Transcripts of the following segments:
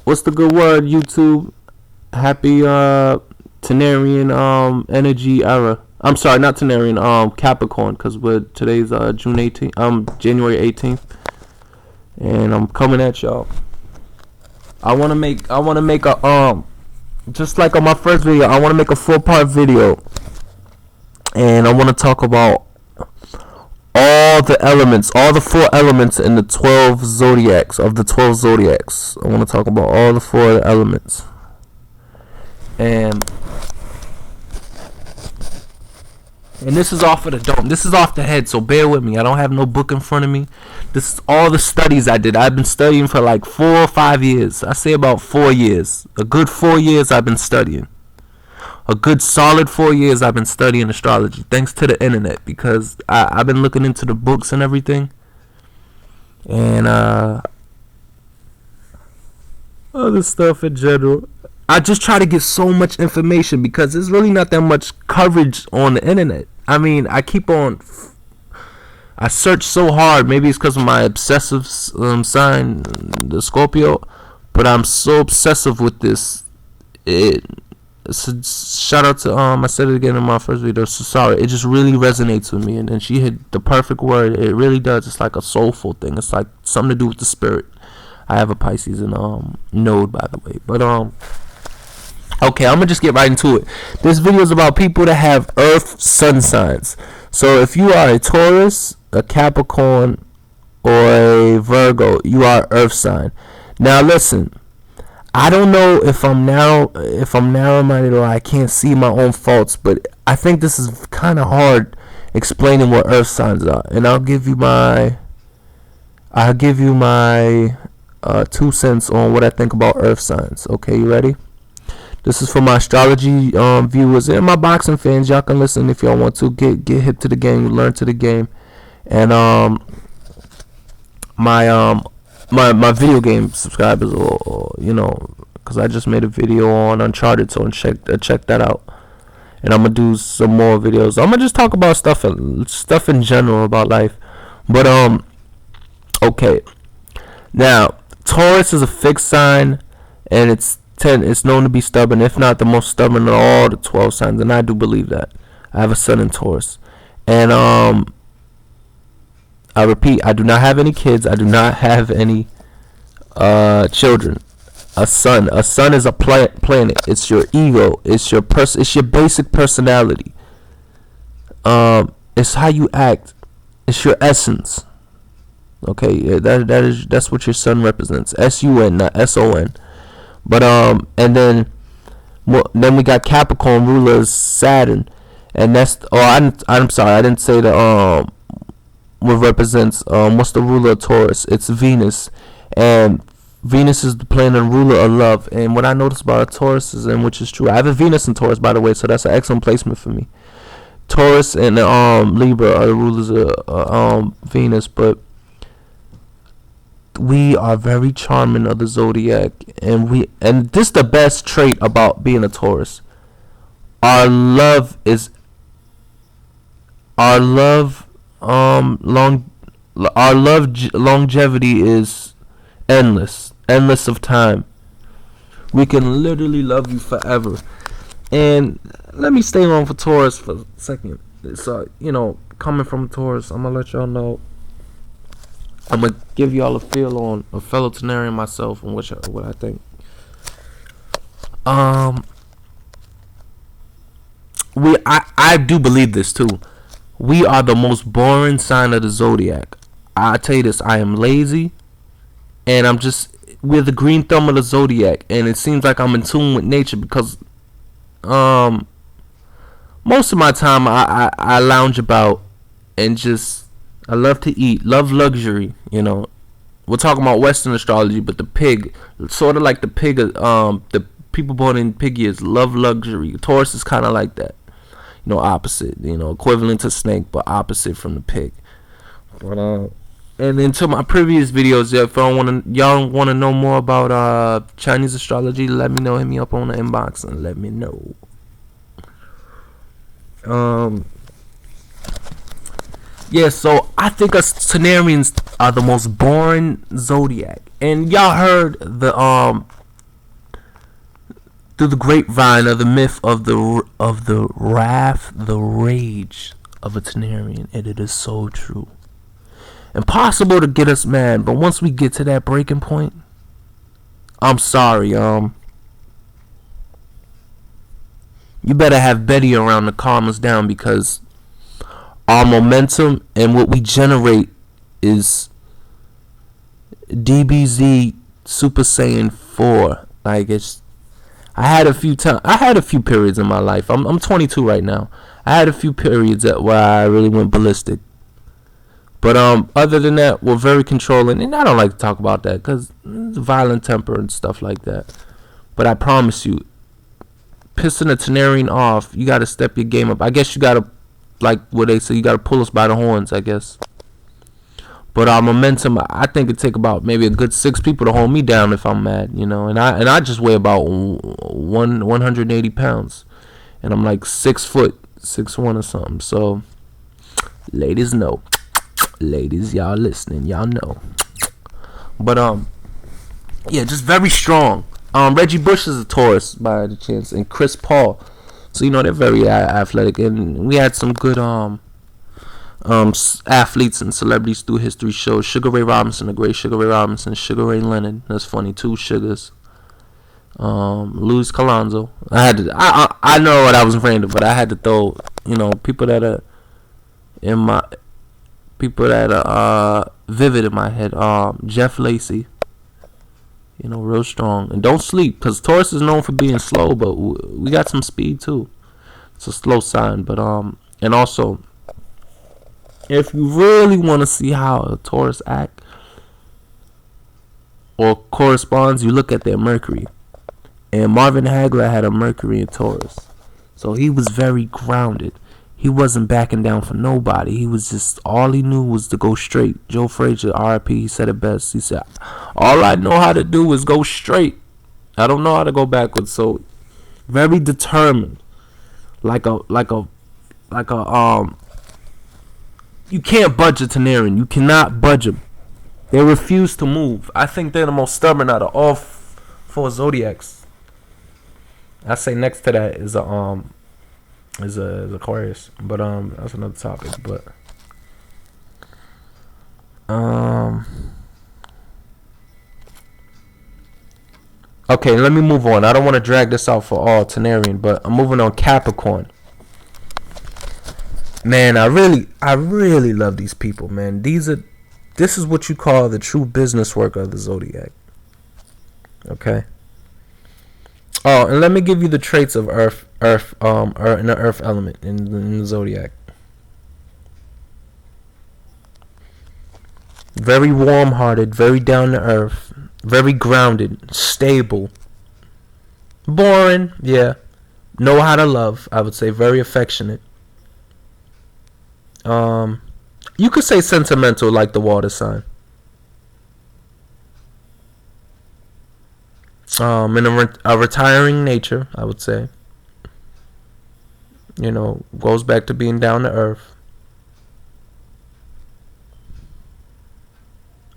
what's the good word, YouTube? Happy Tenarian energy era. I'm sorry, not Tenarian, Capricorn, because today's June 18th, January 18th, and I'm coming at y'all. I wanna make a just like on my first video, I wanna make a 4-part video, and I wanna talk about all the elements, all the 4 elements in the 12 zodiacs of the 12 zodiacs. I wanna talk about all the 4 elements, and this is off of the dome. This is off the head, so bear with me. I don't have no book in front of me. This is all the studies I did. I've been studying for like 4 or 5 years. I say about 4 years. A good 4 years I've been studying. A good solid 4 years I've been studying astrology. Thanks to the internet, because I've been looking into the books and everything. And other stuff in general. I just try to get so much information because there's really not that much coverage on the internet. I mean, I search so hard. Maybe it's because of my obsessive sign, the Scorpio, but I'm so obsessive with this. Shout out to I said it again in my first video. So sorry, it just really resonates with me, and then she hit the perfect word. It really does. It's like a soulful thing. It's like something to do with the spirit. I have a Pisces and node, by the way, but okay, I'm gonna just get right into it. This video is about people that have Earth sun signs. So if you are a Taurus, a Capricorn, or a Virgo, you are Earth sign. Now listen, I don't know if I'm narrow-minded or I can't see my own faults, but I think this is kind of hard explaining what Earth signs are, and I'll give you my 2 cents on what I think about Earth signs. Okay, you ready? This is for my astrology viewers and my boxing fans. Y'all can listen if y'all want to. Get hip to the game, learn to the game, and my video game subscribers, or because I just made a video on Uncharted, so check that out. And I'm gonna do some more videos. I'm gonna just talk about stuff in general about life. But okay. Now, Taurus is a fixed sign, and it's known to be stubborn, if not the most stubborn of all the 12 signs, and I do believe that. I have a sun in Taurus, and I repeat, I do not have any kids. I do not have any children. A sun is a planet. It's your ego. It's your It's your basic personality. It's how you act. It's your essence. Okay, that's what your sun represents. SUN, not SON. But and then we got Capricorn, ruler is Saturn, and that's I'm sorry, I didn't say that what represents what's the ruler of Taurus? It's Venus, and Venus is the planet and ruler of love. And what I noticed about Taurus is, and which is true, I have a Venus in Taurus, by the way, so that's an excellent placement for me. Taurus and Libra are the rulers of Venus, but we are very charming of the zodiac, and this is the best trait about being a Taurus. Our longevity is endless of time. We can literally love you forever. And let me stay on for Taurus for a second. So coming from Taurus, I'm gonna let y'all know. I'm gonna give y'all a feel on a fellow Tenarian myself and what I think. I do believe this too. We are the most boring sign of the zodiac. I tell you this, I am lazy, and we're the green thumb of the zodiac, and it seems like I'm in tune with nature because most of my time I lounge about and I love to eat, love luxury, We're talking about Western astrology, but the pig, sort of like the pig, the people born in pig years love luxury. Taurus is kind of like that, opposite, equivalent to snake, but opposite from the pig. But and into my previous videos, if y'all want to know more about Chinese astrology, let me know. Hit me up on the inbox and let me know. Yeah, so I think us Tenarians are the most boring zodiac. And y'all heard the through the grapevine of the myth of the wrath, the rage of a Tanarian, and it is so true. Impossible to get us mad, but once we get to that breaking point, I'm sorry, you better have Betty around to calm us down, because our momentum and what we generate is DBZ Super Saiyan 4. Like, it's, I had a few periods in my life. I'm 22 right now. I had a few periods where I really went ballistic. But other than that, we're very controlling, and I don't like to talk about that because it's violent temper and stuff like that. But I promise you, pissing a Tanarian off, you got to step your game up. I guess you got to, like what they say, you got to pull us by the horns, I guess. But our momentum, I think it take about maybe a good 6 people to hold me down if I'm mad, you know. And I just weigh about 180 pounds, and I'm like 6 foot, 6'1" or something. So, ladies know. Ladies, y'all listening, y'all know. But yeah, just very strong. Reggie Bush is a Taurus by the chance, and Chris Paul, so you know they're very athletic, and we had some good athletes and celebrities through history shows. Sugar Ray Robinson, the great Sugar Ray Robinson, Sugar Ray Leonard, that's funny, 2 sugars. Luis Colanzo. I know what I was afraid of, but I had to throw, you know, people that are vivid in my head. Jeff Lacey, you know, real strong. And don't sleep, because Taurus is known for being slow, but we got some speed too. It's a slow sign. But and also, if you really want to see how a Taurus act or corresponds, you look at their Mercury. And Marvin Hagler had a Mercury in Taurus, so he was very grounded. He wasn't backing down for nobody. He was just, all he knew was to go straight. Joe Frazier, R.I.P., he said it best. He said, all I know how to do is go straight. I don't know how to go backwards. So, very determined. Like a you can't budge a Tanarian. You cannot budge them. They refuse to move. I think they're the most stubborn out of all 4 zodiacs. I say next to that is Aquarius, but that's another topic. But okay, let me move on. I don't want to drag this out for all Tanarian, but I'm moving on. Capricorn. Man, I really love these people, man. This is what you call the true business work of the zodiac. Okay. Oh, and let me give you the traits of Earth, in the Earth element in the zodiac. Very warm-hearted, very down to earth, very grounded, stable. Boring, yeah. Know how to love, I would say. Very affectionate. You could say sentimental, like the water sign. In a retiring nature, I would say. You know, goes back to being down to earth.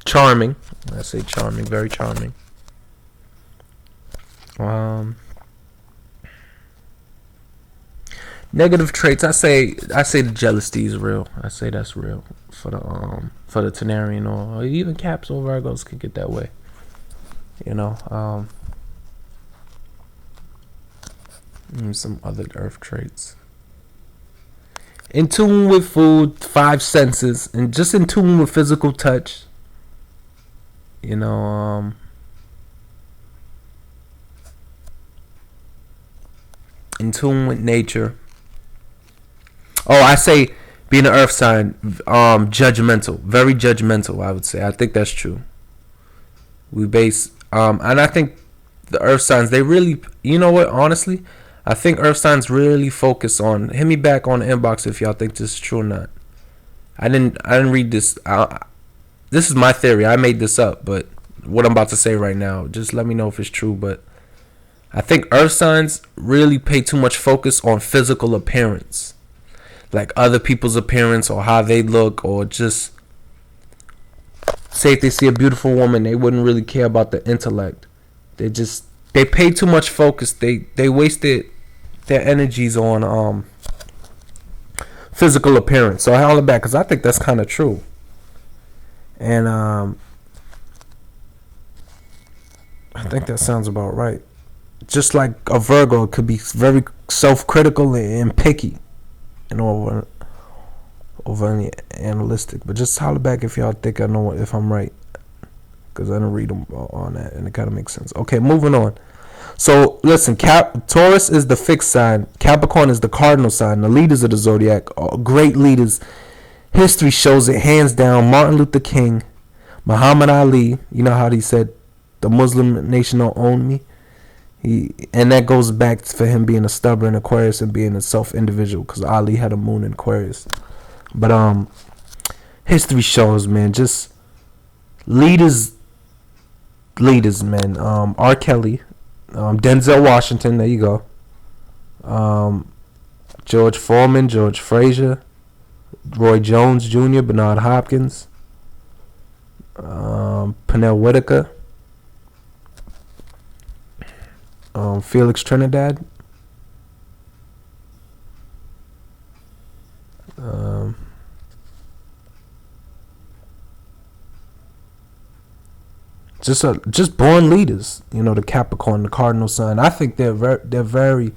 Charming. I say charming, very charming. Negative traits. I say the jealousy is real. I say that's real for the Tanarian, or even Caps or Virgos can get that way. You know, some other Earth traits. In tune with food, 5 senses, and just in tune with physical touch. You know, in tune with nature. Oh, I say being an Earth sign, judgmental, very judgmental. I would say. I think that's true. We base, and I think the Earth signs, they really, you know what? Honestly, I think Earth signs really focus on. Hit me back on the inbox if y'all think this is true or not. I didn't read this. This is my theory. I made this up, but what I'm about to say right now, just let me know if it's true. But I think Earth signs really pay too much focus on physical appearance, like other people's appearance or how they look, or just say if they see a beautiful woman, they wouldn't really care about the intellect. They they pay too much focus. They wasted their energies on physical appearance. So I held it back because I think that's kind of true. And I think that sounds about right. Just like a Virgo could be very self-critical and picky and overly analytic. But just holler back if y'all think I know if I'm right, because I didn't read them on that and it kind of makes sense. Okay, moving on. So listen, Taurus is the fixed sign. Capricorn is the cardinal sign. The leaders of the zodiac, great leaders. History shows it hands down. Martin Luther King, Muhammad Ali. You know how he said, "The Muslim nation don't own me." And that goes back for him being a stubborn Aquarius and being a self-individual, because Ali had a moon in Aquarius. But history shows, man, just leaders, man. R. Kelly. Denzel Washington, there you go. George Foreman, George Frazier, Roy Jones Jr., Bernard Hopkins, Pernell Whitaker, Felix Trinidad, just born leaders, you know, the Capricorn, the cardinal sign. I think they're very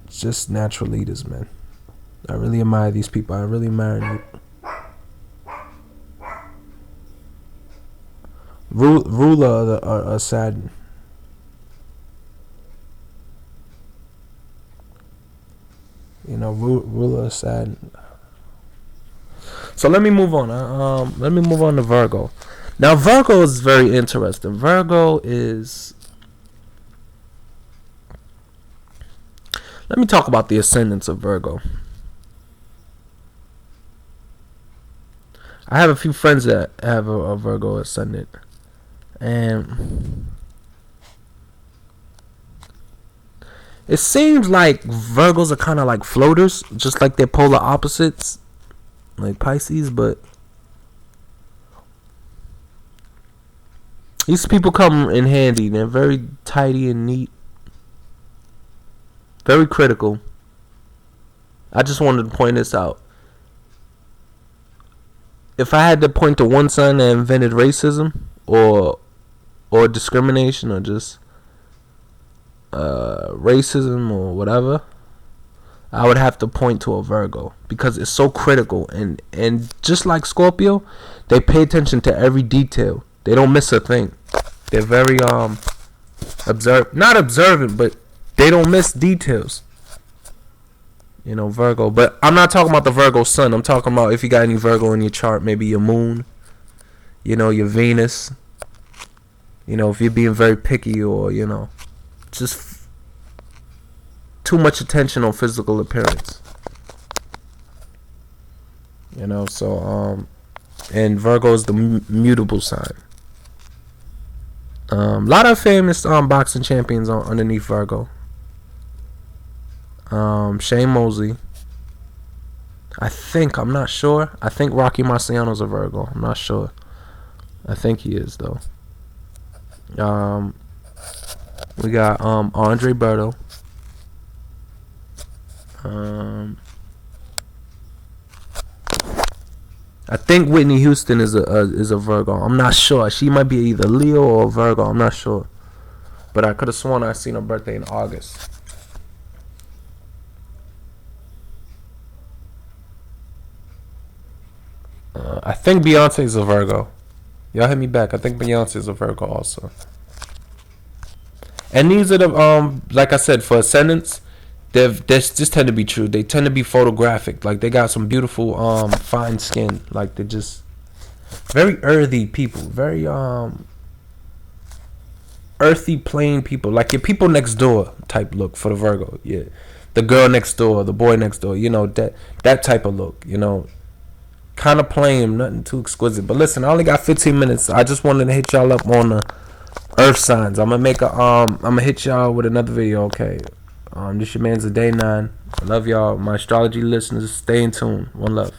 just natural leaders, man. I really admire these people. I really admire you. Ruler of Saturn. You know, ruler of Saturn. So let me move on. Let me move on to Virgo. Now, Virgo is very interesting. Virgo is... Let me talk about the ascendants of Virgo. I have a few friends that have a Virgo ascendant. And it seems like Virgos are kind of like floaters, just like their polar opposites, like Pisces. But these people come in handy. They're very tidy and neat, very critical. I just wanted to point this out. If I had to point to one sign that invented racism or discrimination or just racism or whatever, I would have to point to a Virgo, because it's so critical, and just like Scorpio, they pay attention to every detail. They don't miss a thing. They're very not observant, but they don't miss details. You know, Virgo. But I'm not talking about the Virgo sun. I'm talking about if you got any Virgo in your chart, maybe your moon, you know, your Venus. You know, if you're being very picky, or, you know, just too much attention on physical appearance. You know, so and Virgo is the mutable sign. A lot of famous boxing champions are underneath Virgo. Shane Mosley. I'm not sure. I think Rocky Marciano's a Virgo. I'm not sure. I think he is, though. We got Andre Berto. I think Whitney Houston is a Virgo. I'm not sure. She might be either Leo or Virgo. I'm not sure. But I could have sworn I seen her birthday in August. I think Beyonce is a Virgo. Y'all hit me back. I think Beyonce is a Virgo also. And these are the like I said, for ascendants, they just tend to be true. They tend to be photographic. Like, they got some beautiful fine skin. Like, they're just very earthy people. Very earthy, plain people. Like your people next door type look for the Virgo. Yeah, the girl next door, the boy next door. You know, that type of look. You know, kind of plain, nothing too exquisite. But listen, I only got 15 minutes. I just wanted to hit y'all up on the earth signs. I'm gonna hit y'all with another video. Okay. This your man's a day 9. I love y'all, my astrology listeners. Stay in tune. One love.